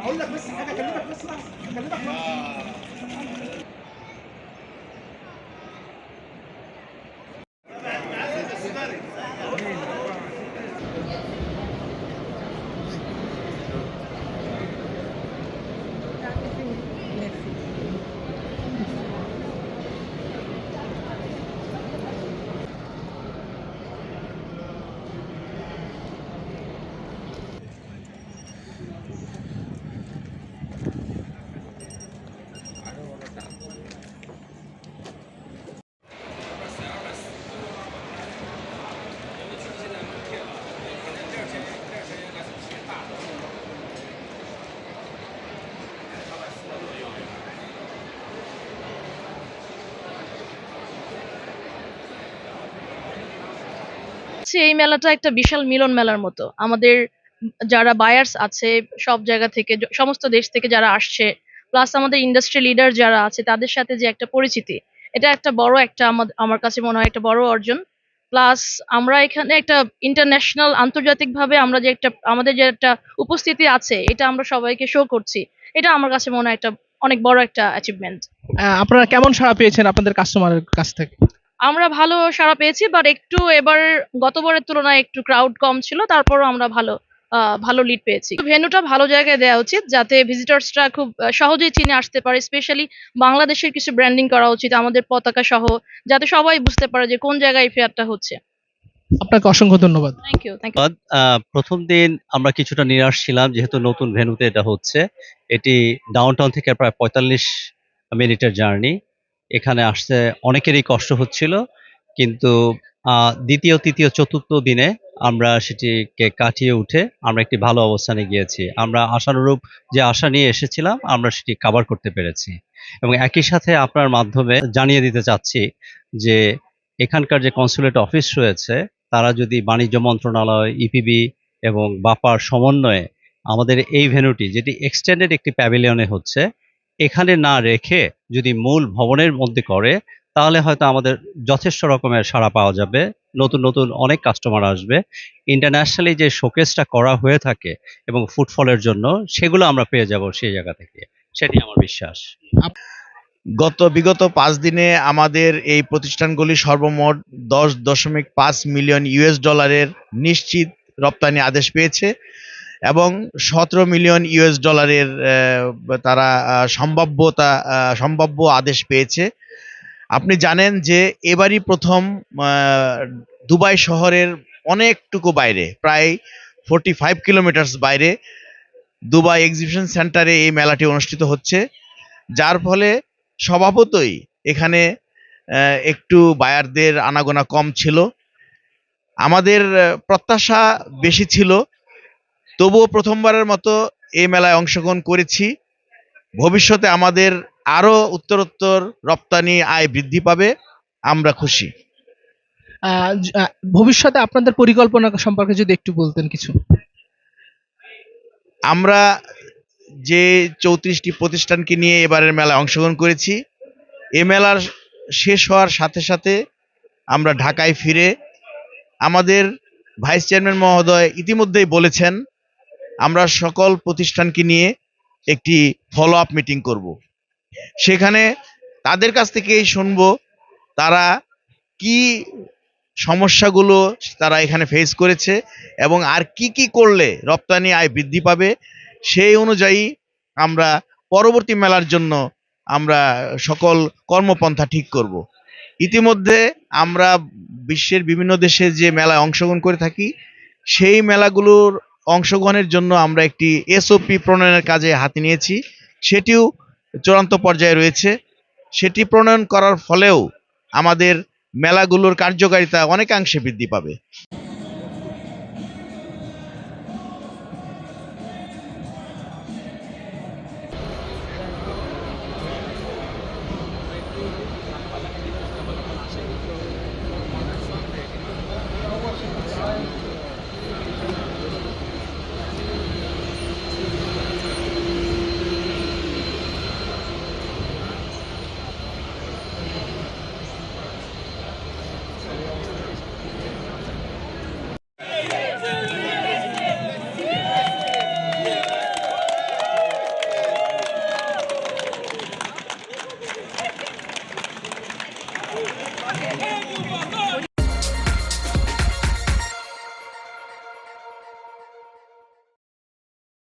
اقول لك بس حاجه، اكلمك بس لحظه، اكلمك لحظه. এই মেলাটা একটা বিশাল মিলন মেলার মতো। আমাদের যারা বায়ার্স আছে সব জায়গা থেকে, সমস্ত দেশ থেকে যারা আসছে, প্লাস আমাদের ইন্ডাস্ট্রি লিডার যারা আছে তাদের সাথে যে একটা পরিচিতি, এটা একটা বড় একটা আমার কাছে মনে হয় একটা বড় অর্জন। প্লাস আমরা এখানে একটা ইন্টারন্যাশনাল আন্তর্জাতিকভাবে আমরা যে একটা আমাদের যে একটা উপস্থিতি আছে এটা আমরা সবাইকে শো করছি। এটা আমার কাছে মনে হয় একটা অনেক বড় একটা অ্যাচিভমেন্ট। আপনারা কেমন সাড়া পেয়েছেন আপনাদের কাস্টমারের কাছ থেকে? আমরা ভালো সাড়া পেয়েছি, বাট একটু এবার গতবারের তুলনায় একটু ক্রাউড কম ছিল, তারপরও আমরা ভালো লিড পেয়েছি। ভেন্যুটা ভালো জায়গায় দেওয়া উচিত যাতে ভিজিটর্সরা খুব সহজেই চিনে আসতে পারে। স্পেশালি বাংলাদেশের কিছু ব্র্যান্ডিং করা উচিত আমাদের পতাকা সহ, যাতে সবাই বুঝতে পারে যে কোন জায়গায় এই ফেয়ারটা হচ্ছে। আপনাকে অসংখ্য ধন্যবাদ। Thank you. প্রথম দিন আমরা কিছুটা নিরাশ ছিলাম যেহেতু নতুন ভেন্যুতে এটা হচ্ছে। এটি ডাউনটাউন থেকে প্রায় ৪৫ মিনিটের জার্নি। এখানে আসতে অনেকেরই কষ্ট হচ্ছিল, কিন্তু দ্বিতীয়, তৃতীয়, চতুর্থ দিনে আমরা সেটিকে কাটিয়ে উঠে আমরা একটি ভালো অবস্থানে গিয়েছি। আমরা আশানুরূপ যে আশা নিয়ে এসেছিলাম আমরা সেটি কাভার করতে পেরেছি। এবং একই সাথে আপনার মাধ্যমে জানিয়ে দিতে চাচ্ছি যে এখানকার যে কনস্যুলেট অফিস রয়েছে তারা যদি বাণিজ্য মন্ত্রণালয়, ইপিবি এবং বাপার সমন্বয়ে আমাদের এই ভেন্যুটি যেটি এক্সটেন্ডেড একটি প্যাভিলিয়নে হচ্ছে, এখানে না রেখে যদি মূল ভবনের মধ্যে করে তাহলে হয়তো আমাদের যথেষ্ট রকমের সাড়া পাওয়া যাবে। নতুন নতুন অনেক কাস্টমার আসবে। ইন্টারন্যাশনালি যে শোকেসটা করা হয়ে থাকে এবং ফুটফলের জন্য সেগুলো আমরা পেয়ে যাব সেই জায়গা থেকে, সেটি আমার বিশ্বাস। বিগত ৫ দিনে আমাদের এই প্রতিষ্ঠানগুলি সর্বমোট $10.৫ মিলিয়ন নিশ্চিত রপ্তানি আদেশ পেয়েছে এবং $17 মিলিয়ন তারা সম্ভাব্য আদেশ পেয়েছে। আপনি জানেন যে এবারই প্রথম দুবাই শহরের অনেকটুকু বাইরে, প্রায় 45 কিলোমিটার্স বাইরে দুবাই এক্সিবিশন সেন্টারে এই মেলাটি অনুষ্ঠিত হচ্ছে, যার ফলে স্বভাবতই এখানে একটু বায়ারদের আনাগোনা কম ছিল। আমাদের প্রত্যাশা বেশি ছিল, তবুও প্রথমবারের মতো এই মেলায় অংশগ্রহণ করেছি। ভবিষ্যতে আমাদের আরো উত্তরোত্তর রপ্তানি আয় বৃদ্ধি পাবে, আমরা খুশি। ভবিষ্যতে আপনাদের পরিকল্পনা সম্পর্কে যদি একটু বলতেন কিছু। আমরা যে 34টি প্রতিষ্ঠানকে নিয়ে এবারের মেলায় অংশগ্রহণ করেছি, এ মেলার শেষ হওয়ার সাথে সাথে আমরা ঢাকায় ফিরে আমাদের ভাইস চেয়ারম্যান মহোদয় ইতিমধ্যেই বলেছেন আমরা সকল প্রতিষ্ঠানকে নিয়ে একটি ফলো আপ মিটিং করব। সেখানে তাদের কাছ থেকেই শুনবো তারা কি সমস্যাগুলো তারা এখানে ফেস করেছে এবং আর কি কি করলে রপ্তানি আয় বৃদ্ধি পাবে, সেই অনুযায়ী আমরা পরবর্তী মেলার জন্য আমরা সকল কর্মপন্থা ঠিক করব। ইতিমধ্যে আমরা বিশ্বের বিভিন্ন দেশে যে মেলায় অংশগ্রহণ করে থাকি সেই মেলাগুলোর অংশগ্রহণের জন্য আমরা একটি এসওপি প্রণয়নের কাজে হাতে নিয়েছি, সেটিও চূড়ান্ত পর্যায়ে রয়েছে। সেটি প্রণয়ন করার ফলেও আমাদের মেলাগুলোর কার্যকারিতা অনেকাংশে বৃদ্ধি পাবে।